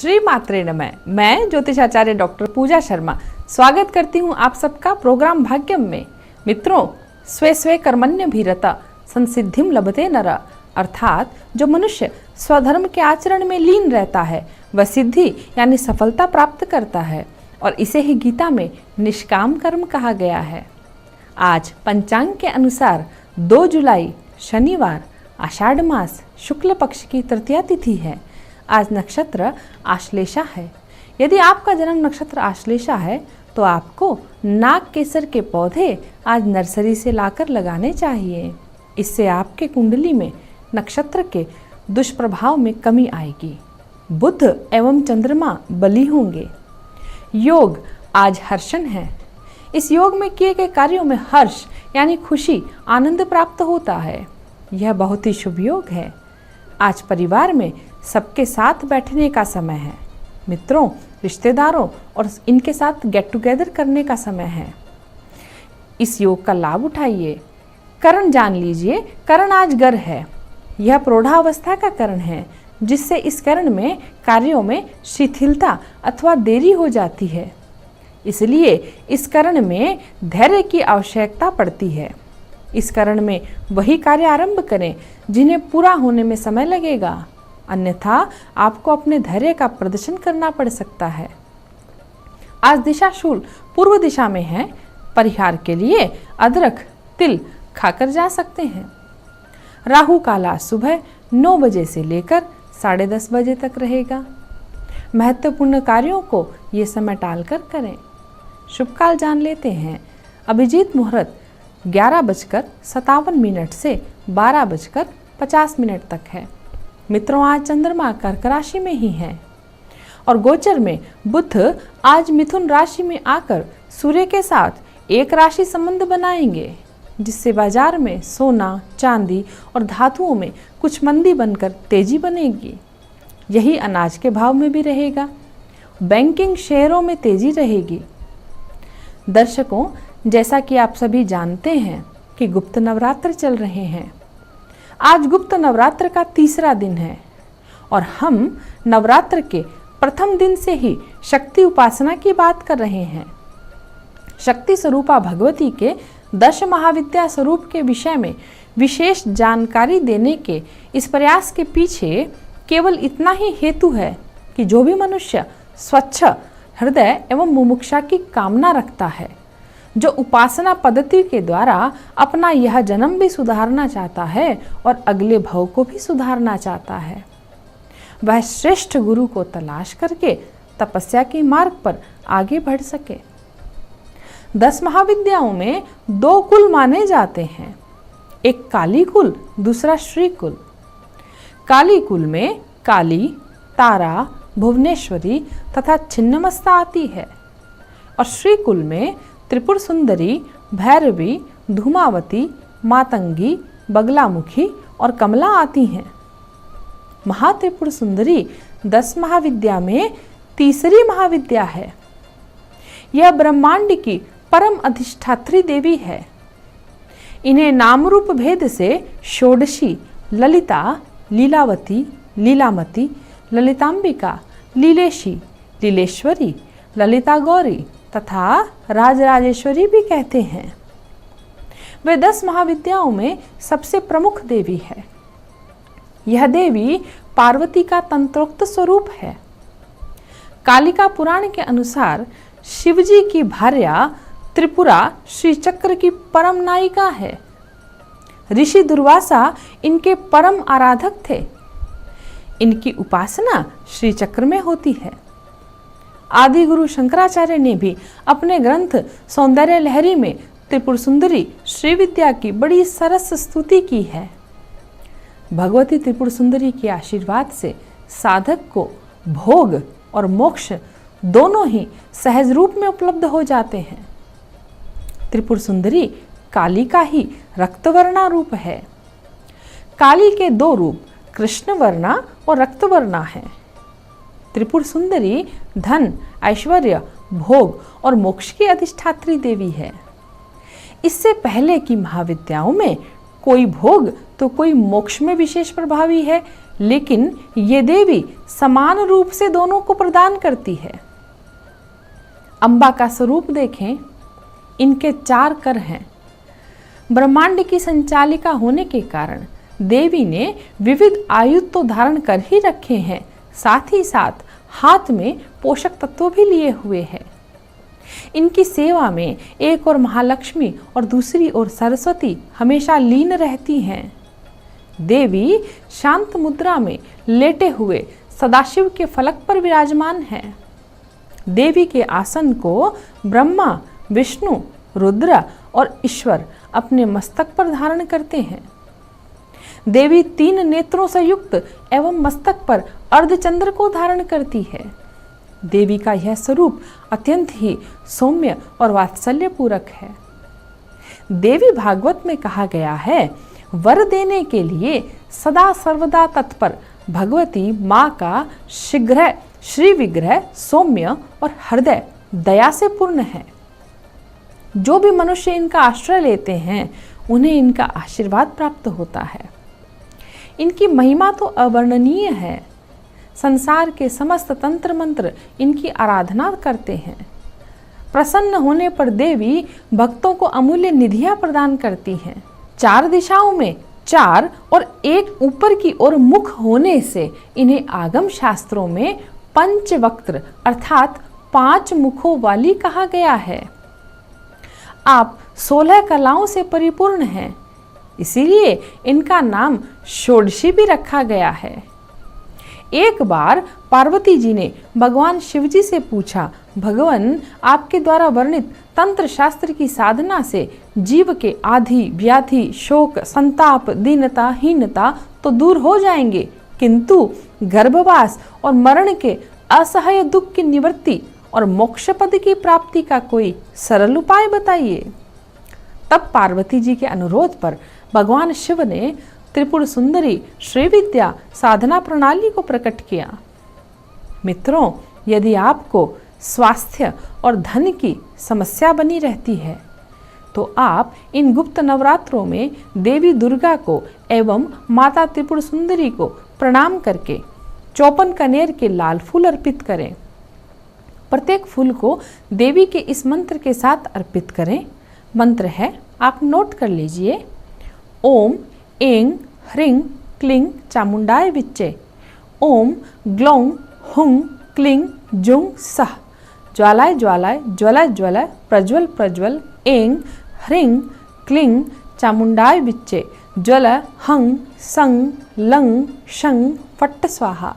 श्री मात्रे नमः। मैं ज्योतिषाचार्य डॉक्टर पूजा शर्मा स्वागत करती हूँ आप सबका प्रोग्राम भाग्यम में। मित्रों, स्वे स्वे कर्मण्य भीरता संसिद्धिम लभते नर, अर्थात जो मनुष्य स्वधर्म के आचरण में लीन रहता है वह सिद्धि यानी सफलता प्राप्त करता है, और इसे ही गीता में निष्काम कर्म कहा गया है। आज पंचांग के अनुसार 2 जुलाई शनिवार आषाढ़ मास शुक्ल पक्ष की तृतीया तिथि है। आज नक्षत्र आश्लेषा है। यदि आपका जन्म नक्षत्र आश्लेषा है तो आपको नाग केसर के पौधे आज नर्सरी से लाकर लगाने चाहिए। इससे आपके कुंडली में नक्षत्र के दुष्प्रभाव में कमी आएगी। बुध एवं चंद्रमा बली होंगे। योग आज हर्षण है। इस योग में किए गए कार्यों में हर्ष यानी खुशी, आनंद प्राप्त होता है। यह बहुत ही शुभ योग है। आज परिवार में सबके साथ बैठने का समय है। मित्रों, रिश्तेदारों और इनके साथ गेट टुगेदर करने का समय है। इस योग का लाभ उठाइए। करण जान लीजिए। करण आज गर है। यह प्रौढ़ावस्था का करण है, जिससे इस करण में कार्यों में शिथिलता अथवा देरी हो जाती है। इसलिए इस करण में धैर्य की आवश्यकता पड़ती है। इस करण में वही कार्य आरंभ करें जिन्हें पूरा होने में समय लगेगा, अन्यथा आपको अपने धैर्य का प्रदर्शन करना पड़ सकता है। आज दिशाशूल पूर्व दिशा में है। परिहार के लिए अदरक तिल खाकर जा सकते हैं। राहु काल सुबह 9 बजे से लेकर 10:30 बजे तक रहेगा। महत्वपूर्ण कार्यों को ये समय टालकर करें। शुभ काल जान लेते हैं। अभिजीत मुहूर्त 11:57 से 12:50 तक है। मित्रों, आज चंद्रमा कर्क राशि में ही है और गोचर में बुध आज मिथुन राशि में आकर सूर्य के साथ एक राशि संबंध बनाएंगे, जिससे बाजार में सोना, चांदी और धातुओं में कुछ मंदी बनकर तेजी बनेगी। यही अनाज के भाव में भी रहेगा। बैंकिंग शेयरों में तेजी रहेगी। दर्शकों, जैसा कि आप सभी जानते हैं कि गुप्त नवरात्र चल रहे हैं। आज गुप्त नवरात्र का 3रा दिन है और हम नवरात्र के प्रथम दिन से ही शक्ति उपासना की बात कर रहे हैं। शक्ति स्वरूपा भगवती के 10 महाविद्या स्वरूप के विषय में विशेष जानकारी देने के इस प्रयास के पीछे केवल इतना ही हेतु है कि जो भी मनुष्य स्वच्छ हृदय एवं मुमुक्षा की कामना रखता है, जो उपासना पद्धति के द्वारा अपना यह जन्म भी सुधारना चाहता है और अगले भव को भी सुधारना चाहता है, वह श्रेष्ठ गुरु को तलाश करके तपस्या के मार्ग पर आगे बढ़ सके। 10 महाविद्याओं में 2 कुल माने जाते हैं। एक काली कुल, दूसरा श्री कुल। काली कुल में काली, तारा, भुवनेश्वरी तथा छिन्नमस्ता आती है और श्री कुल में त्रिपुर सुंदरी, भैरवी, धूमावती, मातंगी, बगलामुखी और कमला आती हैं। महात्रिपुर सुंदरी 10 महाविद्या में 3री महाविद्या है। यह ब्रह्मांड की परम अधिष्ठात्री देवी है। इन्हें नाम रूप भेद से षोडशी, ललिता, लीलावती, लीलामती, ललितांबिका, लीलेशी, लीलेश्वरी, ललिता गौरी तथा राजराजेश्वरी भी कहते हैं। वे 10 महाविद्याओं में सबसे प्रमुख देवी है। यह देवी पार्वती का तंत्रोक्त स्वरूप है। कालिका पुराण के अनुसार शिवजी की भार्या त्रिपुरा श्री चक्र की परम नायिका है। ऋषि दुर्वासा इनके परम आराधक थे। इनकी उपासना श्री चक्र में होती है। आदि गुरु शंकराचार्य ने भी अपने ग्रंथ सौंदर्य लहरी में त्रिपुर सुंदरी श्री विद्या की बड़ी सरस स्तुति की है। भगवती त्रिपुर सुंदरी के आशीर्वाद से साधक को भोग और मोक्ष दोनों ही सहज रूप में उपलब्ध हो जाते हैं। त्रिपुर सुंदरी काली का ही रक्तवर्णा रूप है। काली के 2 रूप कृष्ण वर्णा और रक्तवर्णा है। त्रिपुर सुंदरी धन, ऐश्वर्य, भोग और मोक्ष की अधिष्ठात्री देवी है। इससे पहले की महाविद्याओं में कोई भोग तो कोई मोक्ष में विशेष प्रभावी है, लेकिन ये देवी समान रूप से दोनों को प्रदान करती है। अम्बा का स्वरूप देखें, इनके 4 कर हैं। ब्रह्मांड की संचालिका होने के कारण देवी ने विविध आयुध तो धारण कर ही रखे हैं, साथ ही साथ हाथ में पोषक तत्व भी लिए हुए हैं। इनकी सेवा में एक ओर महालक्ष्मी और दूसरी ओर सरस्वती हमेशा लीन रहती हैं। देवी शांत मुद्रा में लेटे हुए सदाशिव के फलक पर विराजमान है। देवी के आसन को ब्रह्मा, विष्णु, रुद्र और ईश्वर अपने मस्तक पर धारण करते हैं। देवी 3 नेत्रों से युक्त एवं मस्तक पर अर्धचंद्र को धारण करती है। देवी का यह स्वरूप अत्यंत ही सौम्य और वात्सल्य पूरक है। देवी भागवत में कहा गया है, वर देने के लिए सदा सर्वदा तत्पर भगवती माँ का शीघ्र श्री विग्रह सौम्य और हृदय दया से पूर्ण है। जो भी मनुष्य इनका आश्रय लेते हैं उन्हें इनका आशीर्वाद प्राप्त होता है। इनकी महिमा तो अवर्णनीय है। संसार के समस्त तंत्र मंत्र इनकी आराधना करते हैं। प्रसन्न होने पर देवी भक्तों को अमूल्य निधियां प्रदान करती हैं। 4 दिशाओं में 4 और एक ऊपर की ओर मुख होने से इन्हें आगम शास्त्रों में पंचवक्त्र अर्थात 5 मुखों वाली कहा गया है। आप 16 कलाओं से परिपूर्ण हैं, इसीलिए इनका नाम षोडशी भी रखा गया है। एक बार पार्वती जी ने भगवान शिवजी से पूछा, भगवान आपके द्वारा वर्णित तंत्र शास्त्र की साधना से जीव के आधि, व्याधि, शोक, संताप, दीनता, हीनता तो दूर हो जाएंगे, किंतु गर्भवास और मरण के असह्य दुख की निवृत्ति और मोक्ष पद की प्राप्ति का कोई सरल उपाय बताइए। तब पार्वती जी के अनुरोध पर भगवान शिव ने त्रिपुर सुंदरी श्रीविद्या साधना प्रणाली को प्रकट किया। मित्रों, यदि आपको स्वास्थ्य और धन की समस्या बनी रहती है तो आप इन गुप्त नवरात्रों में देवी दुर्गा को एवं माता त्रिपुर सुंदरी को प्रणाम करके 54 कनेर के लाल फूल अर्पित करें। प्रत्येक फूल को देवी के इस मंत्र के साथ अर्पित करें। मंत्र है, आप नोट कर लीजिए, ओम ऐं ह्रीं क्लीं चामुंडाय विच्चे, ओम ग्लौं हुं क्लीं जुं सः, ज्वालाय ज्वालाय ज्वलय ज्वलय प्रज्वल प्रज्वल, ऐं ह्रीं क्लीं चामुंडाय विच्चे, ज्वल हं सं लं शं फट्ट स्वाहा।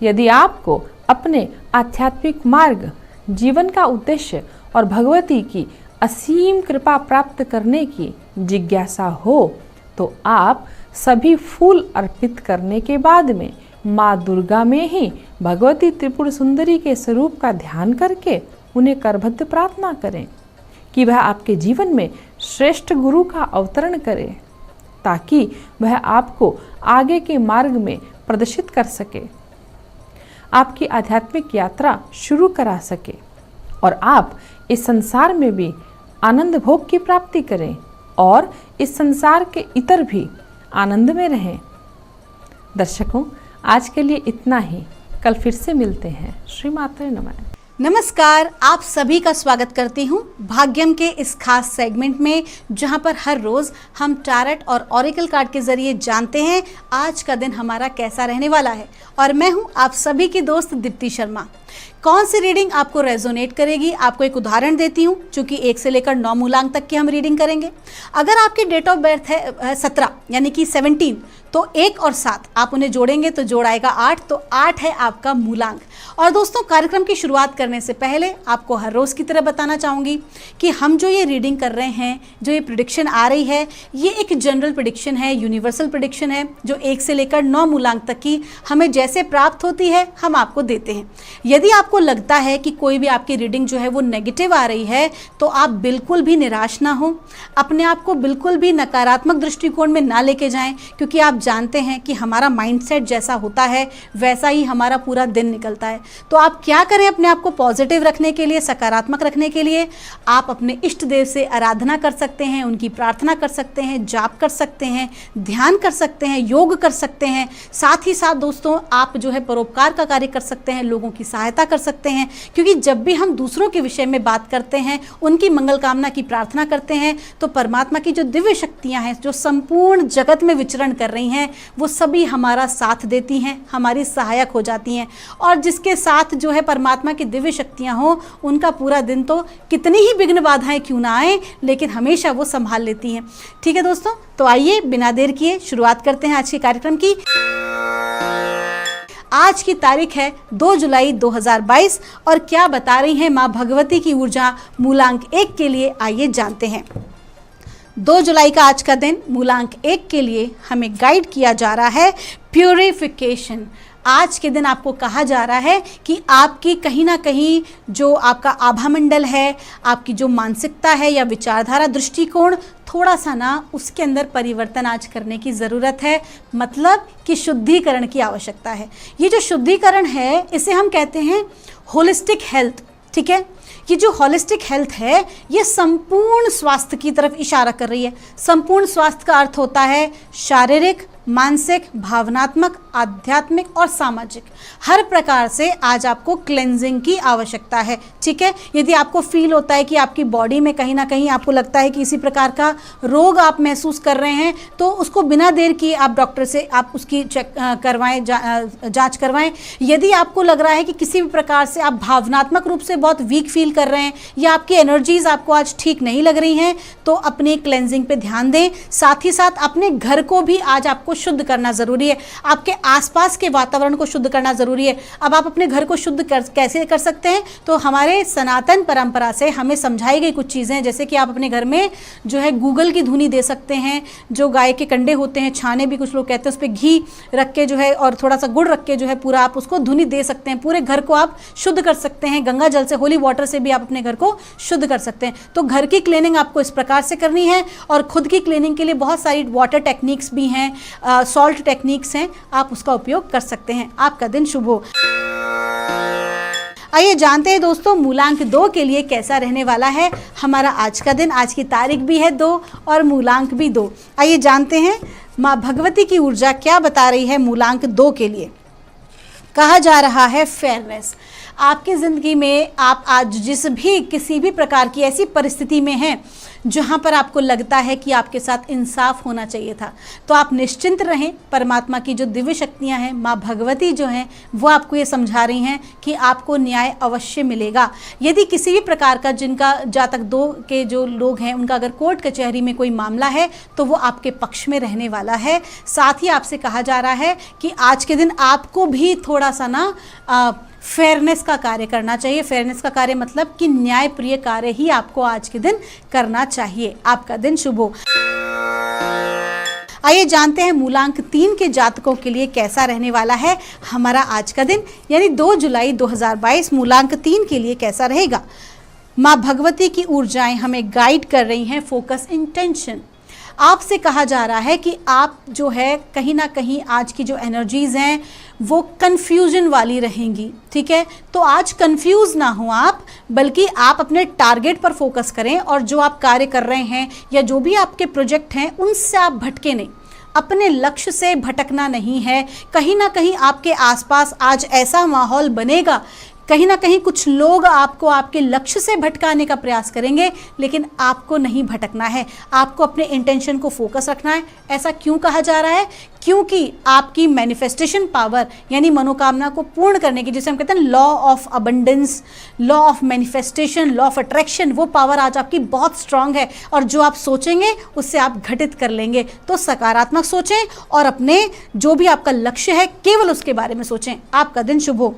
यदि आपको अपने आध्यात्मिक मार्ग, जीवन का उद्देश्य और भगवती की असीम कृपा प्राप्त करने की जिज्ञासा हो तो आप सभी फूल अर्पित करने के बाद में माँ दुर्गा में ही भगवती त्रिपुर सुंदरी के स्वरूप का ध्यान करके उन्हें करबद्ध प्रार्थना करें कि वह आपके जीवन में श्रेष्ठ गुरु का अवतरण करे, ताकि वह आपको आगे के मार्ग में प्रदर्शित कर सके, आपकी आध्यात्मिक यात्रा शुरू करा सके और आप इस संसार में भी आनंद भोग की प्राप्ति करें और इस संसार के इतर भी आनंद में रहें। दर्शकों, आज के लिए इतना ही। कल फिर से मिलते हैं। श्री मात्रे नमः। नमस्कार, आप सभी का स्वागत करती हूँ भाग्यम के इस खास सेगमेंट में, जहाँ पर हर रोज़ हम टारट और ऑरिकल कार्ड के ज़रिए जानते हैं आज का दिन हमारा कैसा रहने वाला है। और मैं हूँ आप सभी की दोस्त दीप्ति शर्मा। कौन सी रीडिंग आपको रेजोनेट करेगी, आपको एक उदाहरण देती हूँ, चूँकि 1 से लेकर 9 मूलांक तक की हम रीडिंग करेंगे। अगर आपकी डेट ऑफ बर्थ है 17 यानी कि 17, तो 1 और 7 आप उन्हें जोड़ेंगे तो जोड़ आएगा 8, तो 8 है आपका मूलांक। और दोस्तों, कार्यक्रम की शुरुआत करने से पहले आपको हर रोज़ की तरह बताना चाहूँगी कि हम जो ये रीडिंग कर रहे हैं, जो ये प्रेडिक्शन आ रही है, ये एक जनरल प्रेडिक्शन है, यूनिवर्सल प्रेडिक्शन है, जो 1 से लेकर 9 मूलांक तक की हमें जैसे प्राप्त होती है हम आपको देते हैं। यदि आपको आपको लगता है कि कोई भी आपकी रीडिंग जो है वो नेगेटिव आ रही है, तो आप बिल्कुल भी निराश ना हो, अपने आप को बिल्कुल भी नकारात्मक दृष्टिकोण में ना लेके जाएं, क्योंकि आप जानते हैं कि हमारा माइंडसेट जैसा होता है वैसा ही हमारा पूरा दिन निकलता है। तो आप क्या करें अपने आप को पॉजिटिव रखने के लिए, सकारात्मक रखने के लिए? आप अपने इष्ट देव से आराधना कर सकते हैं, उनकी प्रार्थना कर सकते हैं, जाप कर सकते हैं, ध्यान कर सकते हैं, योग कर सकते हैं। साथ ही साथ दोस्तों आप जो है परोपकार का कार्य कर सकते हैं, लोगों की सहायता कर सकते हैं, क्योंकि जब भी हम दूसरों के विषय में बात करते हैं, उनकी मंगल कामना की प्रार्थना करते हैं, तो परमात्मा की जो दिव्य शक्तियां हैं जो संपूर्ण जगत में विचरण कर रही हैं, वो सभी हमारा साथ देती हैं, हमारी सहायक हो जाती हैं। और जिसके साथ जो है परमात्मा की दिव्य शक्तियां हो, उनका पूरा दिन तो कितनी ही विघ्न बाधाएं क्यों ना आए, लेकिन हमेशा वो संभाल लेती हैं। ठीक है दोस्तों, तो आइए बिना देर किए शुरुआत करते हैं आज के कार्यक्रम की। आज की तारीख है 2 जुलाई 2022 और क्या बता रही है माँ भगवती की ऊर्जा मूलांक 1 के लिए, आइए जानते हैं। 2 जुलाई का आज का दिन मूलांक 1 के लिए हमें गाइड किया जा रहा है प्यूरिफिकेशन। आज के दिन आपको कहा जा रहा है कि आपकी कहीं ना कहीं जो आपका आभामंडल है, आपकी जो मानसिकता है या विचारधारा दृष्टिकोण, थोड़ा सा ना उसके अंदर परिवर्तन आज करने की ज़रूरत है, मतलब कि शुद्धिकरण की आवश्यकता है। ये जो शुद्धिकरण है इसे हम कहते हैं होलिस्टिक हेल्थ। ठीक है, ये जो होलिस्टिक हेल्थ है ये संपूर्ण स्वास्थ्य की तरफ इशारा कर रही है। संपूर्ण स्वास्थ्य का अर्थ होता है शारीरिक, मानसिक, भावनात्मक, आध्यात्मिक और सामाजिक। हर प्रकार से आज आपको क्लेंजिंग की आवश्यकता है। ठीक है, यदि आपको फील होता है कि आपकी बॉडी में कहीं ना कहीं आपको लगता है कि इसी प्रकार का रोग आप महसूस कर रहे हैं, तो उसको बिना देर किए आप डॉक्टर से आप उसकी चेक करवाएं, जांच करवाएं। यदि आपको लग रहा है कि किसी भी प्रकार से आप भावनात्मक रूप से बहुत वीक फील कर रहे हैं या आपकी एनर्जीज आपको आज ठीक नहीं लग रही हैं, तो अपने क्लेंजिंग पे ध्यान दें। साथ ही साथ अपने घर को भी आज आपको शुद्ध करना जरूरी है, आपके आसपास के वातावरण को शुद्ध करना जरूरी है। अब आप अपने घर को शुद्ध कैसे कर सकते हैं? तो हमारे सनातन परंपरा से हमें समझाई गई कुछ चीज़ें, जैसे कि आप अपने घर में जो है गूगल की धुनी दे सकते हैं, जो गाय के कंडे होते हैं, छाने भी कुछ लोग कहते हैं, उस पर घी रख के जो है और थोड़ा सा गुड़ रख के जो है पूरा आप उसको धुनी दे सकते हैं। पूरे घर को आप शुद्ध कर सकते हैं, गंगा जल से, होली वाटर से भी आप अपने घर को शुद्ध कर सकते हैं। तो घर की क्लीनिंग आपको इस प्रकार से करनी है, और खुद की क्लीनिंग के लिए बहुत सारी वाटर टेक्निक्स भी हैं, सॉल्ट टेक्निक्स हैं, आप उसका उपयोग कर सकते हैं। आपका दिन शुभ हो। आइए जानते हैं दोस्तों मूलांक 2 के लिए कैसा रहने वाला है हमारा आज का दिन। आज की तारीख भी है 2 और मूलांक भी 2। आइए जानते हैं माँ भगवती की ऊर्जा क्या बता रही है मूलांक 2 के लिए। कहा जा रहा है फेयरनेस। आपकी ज़िंदगी में आप आज जिस भी किसी भी प्रकार की ऐसी परिस्थिति में हैं जहाँ पर आपको लगता है कि आपके साथ इंसाफ होना चाहिए था, तो आप निश्चिंत रहें। परमात्मा की जो दिव्य शक्तियाँ हैं, माँ भगवती जो हैं, वो आपको ये समझा रही हैं कि आपको न्याय अवश्य मिलेगा। यदि किसी भी प्रकार का जिनका जातक 2 के जो लोग हैं उनका अगर कोर्ट कचहरी में कोई मामला है तो वो आपके पक्ष में रहने वाला है। साथ ही आपसे कहा जा रहा है कि आज के दिन आपको भी थोड़ा सा ना फेयरनेस का कार्य करना चाहिए। फेयरनेस का कार्य मतलब कि न्याय प्रिय कार्य ही आपको आज के दिन करना चाहिए। आपका दिन शुभ हो। आइए जानते हैं मूलांक 3 के जातकों के लिए कैसा रहने वाला है हमारा आज का दिन, यानी 2 जुलाई 2022 मूलांक 3 के लिए कैसा रहेगा। माँ भगवती की ऊर्जाएं हमें गाइड कर रही हैं फोकस इंटेंशन। आपसे कहा जा रहा है कि आप जो है कहीं ना कहीं आज की जो एनर्जीज़ हैं वो कन्फ्यूजन वाली रहेंगी। ठीक है, तो आज कंफ्यूज ना हो आप, बल्कि आप अपने टारगेट पर फोकस करें, और जो आप कार्य कर रहे हैं या जो भी आपके प्रोजेक्ट हैं उनसे आप भटके नहीं। अपने लक्ष्य से भटकना नहीं है। कहीं ना कहीं आपके आसपास आज ऐसा माहौल बनेगा, कहीं ना कहीं कुछ लोग आपको आपके लक्ष्य से भटकाने का प्रयास करेंगे, लेकिन आपको नहीं भटकना है। आपको अपने इंटेंशन को फोकस रखना है। ऐसा क्यों कहा जा रहा है? क्योंकि आपकी मैनिफेस्टेशन पावर, यानी मनोकामना को पूर्ण करने की, जिसे हम कहते हैं law of abundance, law of manifestation, law of attraction, वो पावर आज आपकी बहुत स्ट्रांग है, और जो आप सोचेंगे उससे आप घटित कर लेंगे। तो सकारात्मक सोचें और अपने जो भी आपका लक्ष्य है केवल उसके बारे में सोचें। आपका दिन शुभ हो।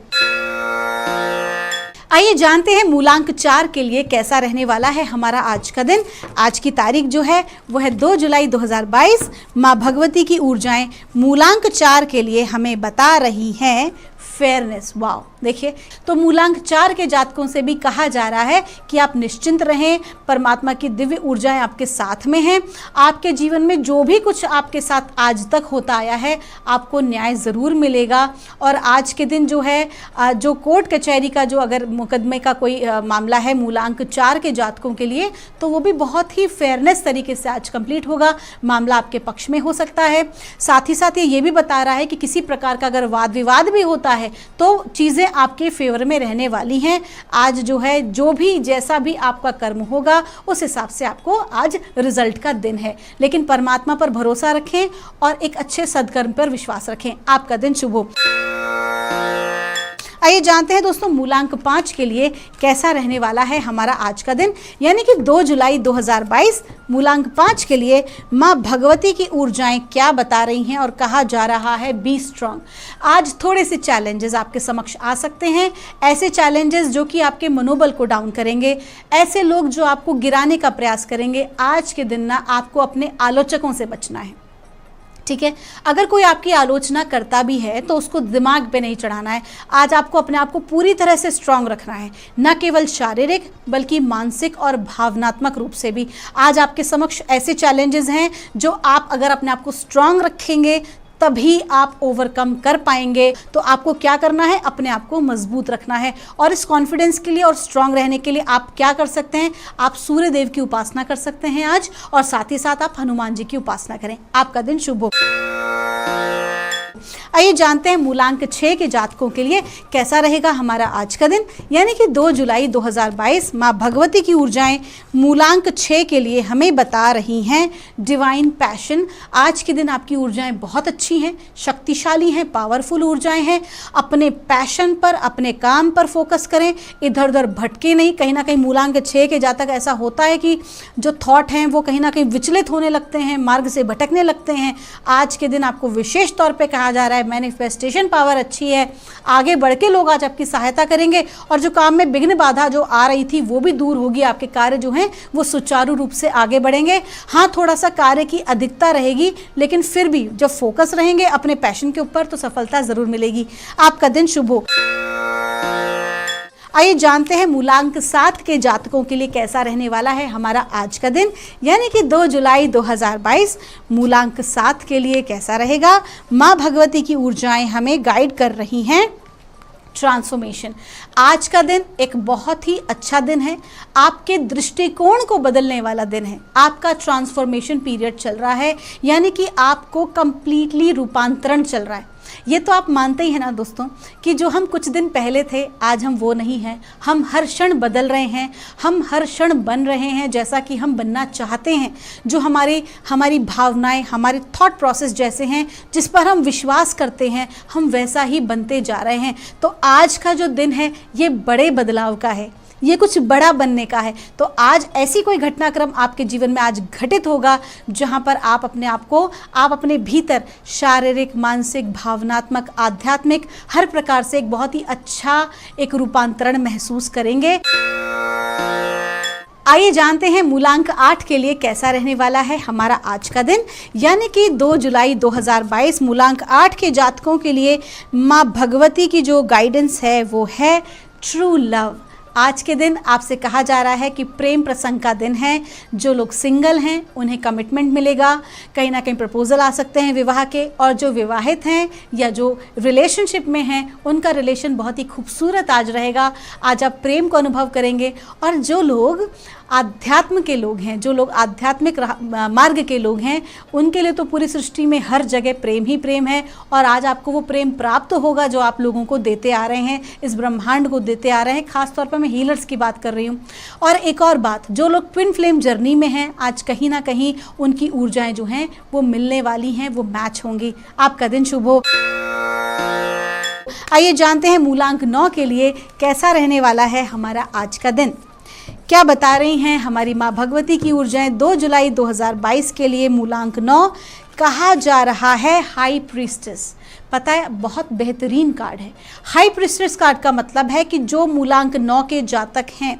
आइए जानते हैं मूलांक 4 के लिए कैसा रहने वाला है हमारा आज का दिन। आज की तारीख जो है वो है 2 जुलाई 2022। माँ भगवती की ऊर्जाएं मूलांक 4 के लिए हमें बता रही हैं फेयरनेस। वाओ, देखिए, तो मूलांक 4 के जातकों से भी कहा जा रहा है कि आप निश्चिंत रहें, परमात्मा की दिव्य ऊर्जाएं आपके साथ में हैं। आपके जीवन में जो भी कुछ आपके साथ आज तक होता आया है, आपको न्याय ज़रूर मिलेगा। और आज के दिन जो है, जो कोर्ट कचहरी का जो अगर मुकदमे का कोई मामला है मूलांक 4 के जातकों के लिए, तो वो भी बहुत ही फेयरनेस तरीके से आज कंप्लीट होगा, मामला आपके पक्ष में हो सकता है। साथ ही साथ ये भी बता रहा है कि किसी प्रकार का अगर वाद विवाद भी होता है तो चीज़ें आपके फेवर में रहने वाली हैं। आज जो है, जो भी जैसा भी आपका कर्म होगा उस हिसाब से आपको आज रिजल्ट का दिन है। लेकिन परमात्मा पर भरोसा रखें और एक अच्छे सद्कर्म पर विश्वास रखें। आपका दिन शुभ हो। आइए जानते हैं दोस्तों, मूलांक 5 के लिए कैसा रहने वाला है हमारा आज का दिन, यानी कि 2 जुलाई 2022। मूलांक 5 के लिए माँ भगवती की ऊर्जाएं क्या बता रही हैं और कहा जा रहा है बी स्ट्रांग। आज थोड़े से चैलेंजेस आपके समक्ष आ सकते हैं, ऐसे चैलेंजेस जो कि आपके मनोबल को डाउन करेंगे, ऐसे लोग जो आपको गिराने का प्रयास करेंगे। आज के दिन ना आपको अपने आलोचकों से बचना है, ठीक है। अगर कोई आपकी आलोचना करता भी है तो उसको दिमाग पे नहीं चढ़ाना है। आज आपको अपने आप को पूरी तरह से स्ट्रांग रखना है, न केवल शारीरिक बल्कि मानसिक और भावनात्मक रूप से भी। आज आपके समक्ष ऐसे चैलेंजेस हैं जो आप अगर अपने आप को स्ट्रांग रखेंगे तभी आप ओवरकम कर पाएंगे। तो आपको क्या करना है, अपने आप को मजबूत रखना है। और इस कॉन्फिडेंस के लिए और स्ट्रांग रहने के लिए आप क्या कर सकते हैं, आप सूर्य देव की उपासना कर सकते हैं आज, और साथ ही साथ आप हनुमान जी की उपासना करें। आपका दिन शुभ हो। आइए जानते हैं मूलांक 6 के जातकों के लिए कैसा रहेगा हमारा आज का दिन, यानी कि 2 जुलाई 2022। माँ भगवती की ऊर्जाएं मूलांक 6 के लिए हमें बता रही हैं डिवाइन पैशन। आज के दिन आपकी ऊर्जाएं बहुत अच्छी हैं, शक्तिशाली हैं, पावरफुल ऊर्जाएं हैं। अपने पैशन पर, अपने काम पर फोकस करें, इधर उधर भटके नहीं। कहीं ना कहीं मूलांक 6 के जातक ऐसा होता है कि जो थॉट हैं वो कहीं ना कहीं विचलित होने लगते हैं, मार्ग से भटकने लगते हैं। आज के दिन आपको विशेष तौर पर कहा जा रहा है मैनिफेस्टेशन पावर अच्छी है, आगे बढ़ के लोग आज आपकी सहायता करेंगे, और जो काम में विघ्न बाधा जो आ रही थी वो भी दूर होगी। आपके कार्य जो हैं वो सुचारू रूप से आगे बढ़ेंगे। हाँ, थोड़ा सा कार्य की अधिकता रहेगी, लेकिन फिर भी जब फोकस रहेंगे अपने पैशन के ऊपर तो सफलता जरूर मिलेगी। आपका दिन शुभ हो। आइए जानते हैं मूलांक 7 के जातकों के लिए कैसा रहने वाला है हमारा आज का दिन, यानी कि 2 जुलाई 2022। मूलांक 7 के लिए कैसा रहेगा, माँ भगवती की ऊर्जाएं हमें गाइड कर रही हैं ट्रांसफॉर्मेशन। आज का दिन एक बहुत ही अच्छा दिन है, आपके दृष्टिकोण को बदलने वाला दिन है। आपका ट्रांसफॉर्मेशन पीरियड चल रहा है, यानी कि आपको कंप्लीटली रूपांतरण चल रहा है। ये तो आप मानते ही हैं ना दोस्तों कि जो हम कुछ दिन पहले थे आज हम वो नहीं हैं। हम हर क्षण बदल रहे हैं, हम हर क्षण बन रहे हैं जैसा कि हम बनना चाहते हैं। जो हमारी भावनाएं, हमारे थॉट प्रोसेस जैसे हैं, जिस पर हम विश्वास करते हैं, हम वैसा ही बनते जा रहे हैं। तो आज का जो दिन है ये बड़े बदलाव का है, ये कुछ बड़ा बनने का है। तो आज ऐसी कोई घटनाक्रम आपके जीवन में आज घटित होगा जहां पर आप अपने भीतर शारीरिक, मानसिक, भावनात्मक, आध्यात्मिक हर प्रकार से एक बहुत ही अच्छा एक रूपांतरण महसूस करेंगे। आइए जानते हैं मूलांक 8 के लिए कैसा रहने वाला है हमारा आज का दिन, यानी कि 2 जुलाई 2022। मूलांक 8 के जातकों के लिए माँ भगवती की जो गाइडेंस है वो है ट्रू लव। आज के दिन आपसे कहा जा रहा है कि प्रेम प्रसंग का दिन है। जो लोग सिंगल हैं उन्हें कमिटमेंट मिलेगा, कहीं ना कहीं प्रपोजल आ सकते हैं विवाह के, और जो विवाहित हैं या जो रिलेशनशिप में हैं उनका रिलेशन बहुत ही खूबसूरत आज रहेगा। आज आप प्रेम को अनुभव करेंगे। और जो लोग आध्यात्म के लोग हैं, जो लोग आध्यात्मिक मार्ग के लोग हैं, उनके लिए तो पूरी सृष्टि में हर जगह प्रेम ही प्रेम है। और आज आपको वो प्रेम प्राप्त होगा जो आप लोगों को देते आ रहे हैं, इस ब्रह्मांड को देते आ रहे हैं। खासतौर पर मैं हीलर्स की बात कर रही हूँ। और एक और बात, जो लोग ट्विन फ्लेम जर्नी में हैं आज कहीं ना कहीं उनकी ऊर्जाएं जो हैं वो मिलने वाली हैं, वो मैच होंगी। आपका दिन शुभ हो। आइए जानते हैं मूलांक 9 के लिए कैसा रहने वाला है हमारा आज का दिन। क्या बता रही हैं हमारी माँ भगवती की ऊर्जाएं 2 जुलाई 2022 के लिए। मूलांक 9 कहा जा रहा है हाई प्रीस्टेस। पता है, बहुत बेहतरीन कार्ड है। हाई प्रीस्टेस कार्ड का मतलब है कि जो मूलांक 9 के जातक हैं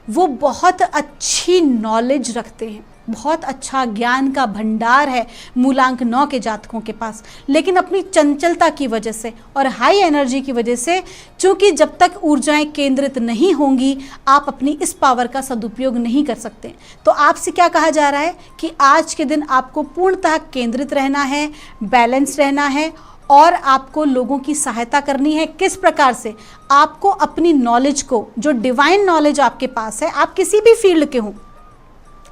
वो बहुत अच्छी नॉलेज रखते हैं, बहुत अच्छा ज्ञान का भंडार है मूलांक 9 के जातकों के पास, लेकिन अपनी चंचलता की वजह से और हाई एनर्जी की वजह से, चूंकि जब तक ऊर्जाएं केंद्रित नहीं होंगी आप अपनी इस पावर का सदुपयोग नहीं कर सकते। तो आपसे क्या कहा जा रहा है कि आज के दिन आपको पूर्णतः केंद्रित रहना है, बैलेंस रहना है और आपको लोगों की सहायता करनी है। किस प्रकार से? आपको अपनी नॉलेज को, जो डिवाइन नॉलेज आपके पास है, आप किसी भी फील्ड के हों,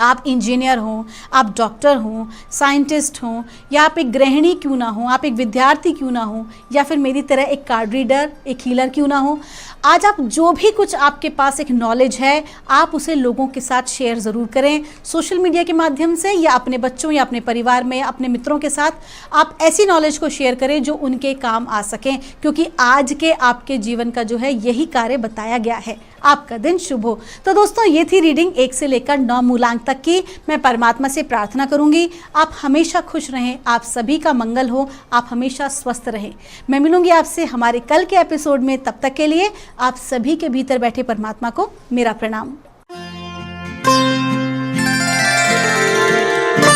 आप इंजीनियर हों, आप डॉक्टर हों, साइंटिस्ट हों, या आप एक गृहिणी क्यों ना हो, आप एक विद्यार्थी क्यों ना हो, या फिर मेरी तरह एक कार्ड रीडर, एक हीलर क्यों ना हो, आज आप जो भी कुछ आपके पास एक नॉलेज है आप उसे लोगों के साथ शेयर ज़रूर करें, सोशल मीडिया के माध्यम से या अपने बच्चों या अपने परिवार में अपने मित्रों के साथ आप ऐसी नॉलेज को शेयर करें जो उनके काम आ सकें, क्योंकि आज के आपके जीवन का जो है यही कार्य बताया गया है। आपका दिन शुभ हो। तो दोस्तों ये थी रीडिंग 1 से लेकर 9 मूलांक तक की। मैं परमात्मा से प्रार्थना करूंगी आप हमेशा खुश रहें, आप सभी का मंगल हो, आप हमेशा स्वस्थ रहें। मैं मिलूंगी आपसे हमारे कल के एपिसोड में, तब तक के लिए आप सभी के भीतर बैठे परमात्मा को मेरा प्रणाम।